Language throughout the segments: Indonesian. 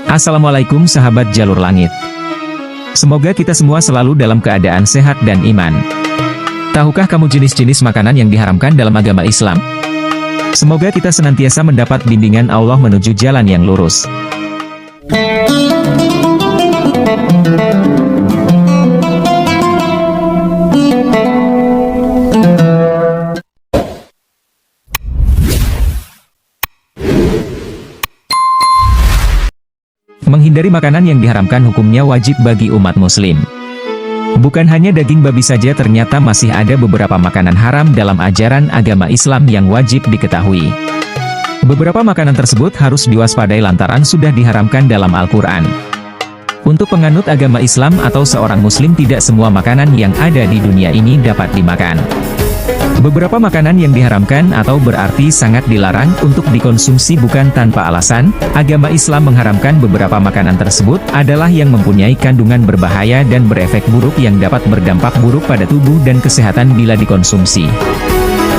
Assalamualaikum sahabat Jalur Langit. Semoga kita semua selalu dalam keadaan sehat dan iman. Tahukah kamu jenis-jenis makanan yang diharamkan dalam agama Islam? Semoga kita senantiasa mendapat bimbingan Allah menuju jalan yang lurus. Menghindari makanan yang diharamkan hukumnya wajib bagi umat muslim. Bukan hanya daging babi saja, ternyata masih ada beberapa makanan haram dalam ajaran agama Islam yang wajib diketahui. Beberapa makanan tersebut harus diwaspadai lantaran sudah diharamkan dalam Al-Quran. Untuk penganut agama Islam atau seorang muslim, tidak semua makanan yang ada di dunia ini dapat dimakan. Beberapa makanan yang diharamkan atau berarti sangat dilarang untuk dikonsumsi bukan tanpa alasan. Agama Islam mengharamkan beberapa makanan tersebut adalah yang mempunyai kandungan berbahaya dan berefek buruk yang dapat berdampak buruk pada tubuh dan kesehatan bila dikonsumsi.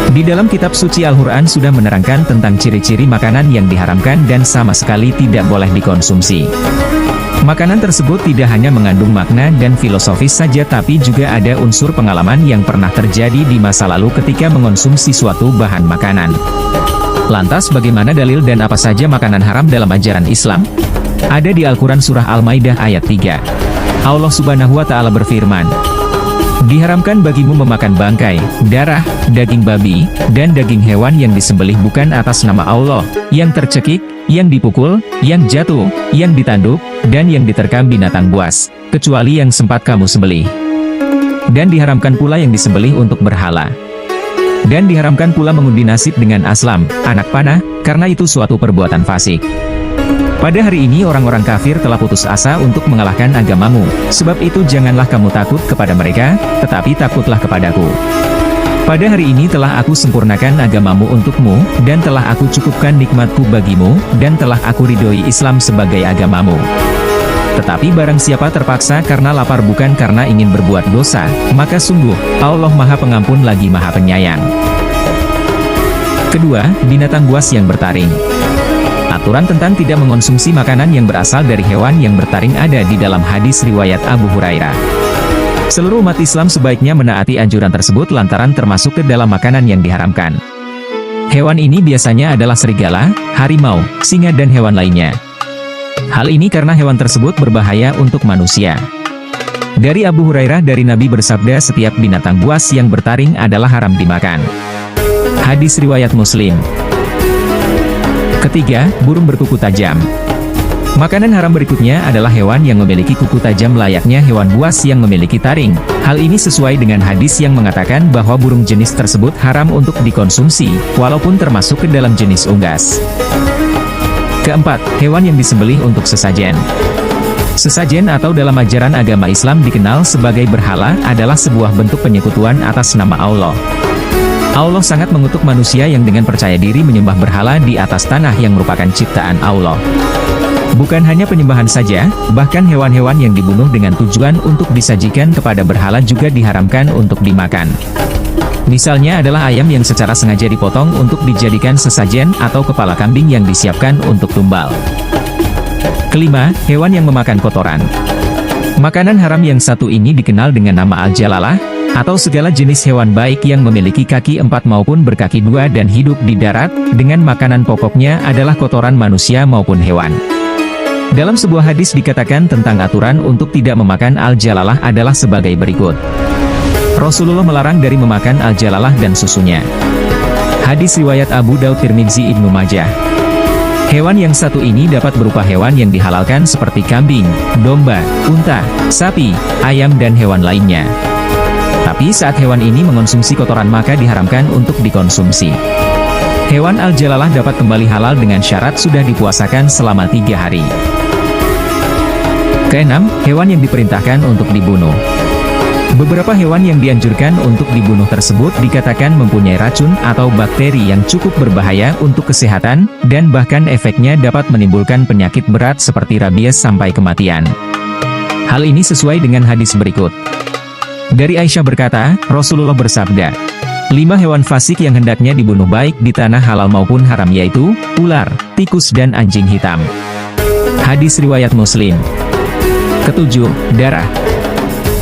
Di dalam kitab suci Al-Quran sudah menerangkan tentang ciri-ciri makanan yang diharamkan dan sama sekali tidak boleh dikonsumsi. Makanan tersebut tidak hanya mengandung makna dan filosofis saja, tapi juga ada unsur pengalaman yang pernah terjadi di masa lalu ketika mengonsumsi suatu bahan makanan. Lantas bagaimana dalil dan apa saja makanan haram dalam ajaran Islam? Ada di Al-Quran Surah Al-Maidah ayat 3. Allah Subhanahu wa Ta'ala berfirman, "Diharamkan bagimu memakan bangkai, darah, daging babi, dan daging hewan yang disembelih bukan atas nama Allah, yang tercekik, yang dipukul, yang jatuh, yang ditanduk, dan yang diterkam binatang buas, kecuali yang sempat kamu sembelih. Dan diharamkan pula yang disembelih untuk berhala. Dan diharamkan pula mengundi nasib dengan aslam, anak panah, karena itu suatu perbuatan fasik." Pada hari ini orang-orang kafir telah putus asa untuk mengalahkan agamamu, sebab itu janganlah kamu takut kepada mereka, tetapi takutlah kepadaku. Pada hari ini telah aku sempurnakan agamamu untukmu, dan telah aku cukupkan nikmatku bagimu, dan telah aku ridhoi Islam sebagai agamamu. Tetapi barang siapa terpaksa karena lapar bukan karena ingin berbuat dosa, maka sungguh, Allah Maha Pengampun lagi Maha Penyayang. Kedua, binatang buas yang bertaring. Aturan tentang tidak mengonsumsi makanan yang berasal dari hewan yang bertaring ada di dalam hadis riwayat Abu Hurairah. Seluruh umat Islam sebaiknya menaati anjuran tersebut lantaran termasuk ke dalam makanan yang diharamkan. Hewan ini biasanya adalah serigala, harimau, singa dan hewan lainnya. Hal ini karena hewan tersebut berbahaya untuk manusia. Dari Abu Hurairah dari Nabi bersabda, setiap binatang buas yang bertaring adalah haram dimakan. Hadis riwayat Muslim. Ketiga, burung berkuku tajam. Makanan haram berikutnya adalah hewan yang memiliki kuku tajam layaknya hewan buas yang memiliki taring. Hal ini sesuai dengan hadis yang mengatakan bahwa burung jenis tersebut haram untuk dikonsumsi, walaupun termasuk ke dalam jenis unggas. Keempat, hewan yang disembelih untuk sesajen. Sesajen atau dalam ajaran agama Islam dikenal sebagai berhala adalah sebuah bentuk penyekutuan atas nama Allah. Allah sangat mengutuk manusia yang dengan percaya diri menyembah berhala di atas tanah yang merupakan ciptaan Allah. Bukan hanya penyembahan saja, bahkan hewan-hewan yang dibunuh dengan tujuan untuk disajikan kepada berhala juga diharamkan untuk dimakan. Misalnya adalah ayam yang secara sengaja dipotong untuk dijadikan sesajen atau kepala kambing yang disiapkan untuk tumbal. Kelima, hewan yang memakan kotoran. Makanan haram yang satu ini dikenal dengan nama Al-Jalalah, atau segala jenis hewan baik yang memiliki kaki 4 maupun berkaki 2 dan hidup di darat, dengan makanan pokoknya adalah kotoran manusia maupun hewan. Dalam sebuah hadis dikatakan tentang aturan untuk tidak memakan Al-Jalalah adalah sebagai berikut. Rasulullah melarang dari memakan Al-Jalalah dan susunya. Hadis riwayat Abu Daud, Tirmidzi, Ibnu Majah. Hewan yang satu ini dapat berupa hewan yang dihalalkan seperti kambing, domba, unta, sapi, ayam dan hewan lainnya. Tapi saat hewan ini mengonsumsi kotoran maka diharamkan untuk dikonsumsi. Hewan Al-Jalalah dapat kembali halal dengan syarat sudah dipuasakan selama 3 hari. Keenam, hewan yang diperintahkan untuk dibunuh. Beberapa hewan yang dianjurkan untuk dibunuh tersebut dikatakan mempunyai racun atau bakteri yang cukup berbahaya untuk kesehatan, dan bahkan efeknya dapat menimbulkan penyakit berat seperti rabies sampai kematian. Hal ini sesuai dengan hadis berikut. Dari Aisyah berkata, Rasulullah bersabda, 5 hewan fasik yang hendaknya dibunuh baik di tanah halal maupun haram yaitu, ular, tikus dan anjing hitam. Hadis riwayat Muslim. Ketujuh, darah.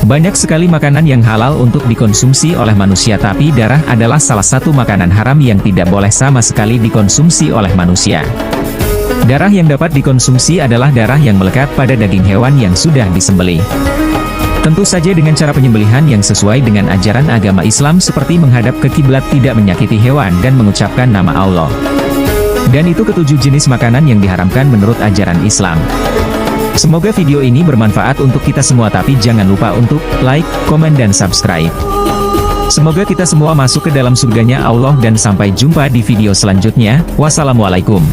Banyak sekali makanan yang halal untuk dikonsumsi oleh manusia, tapi darah adalah salah satu makanan haram yang tidak boleh sama sekali dikonsumsi oleh manusia. Darah yang dapat dikonsumsi adalah darah yang melekat pada daging hewan yang sudah disembelih. Tentu saja dengan cara penyembelihan yang sesuai dengan ajaran agama Islam, seperti menghadap ke kiblat, tidak menyakiti hewan, dan mengucapkan nama Allah. Dan itu ketujuh jenis makanan yang diharamkan menurut ajaran Islam. Semoga video ini bermanfaat untuk kita semua, tapi jangan lupa untuk like, komen, dan subscribe. Semoga kita semua masuk ke dalam surganya Allah, dan sampai jumpa di video selanjutnya. Wassalamualaikum.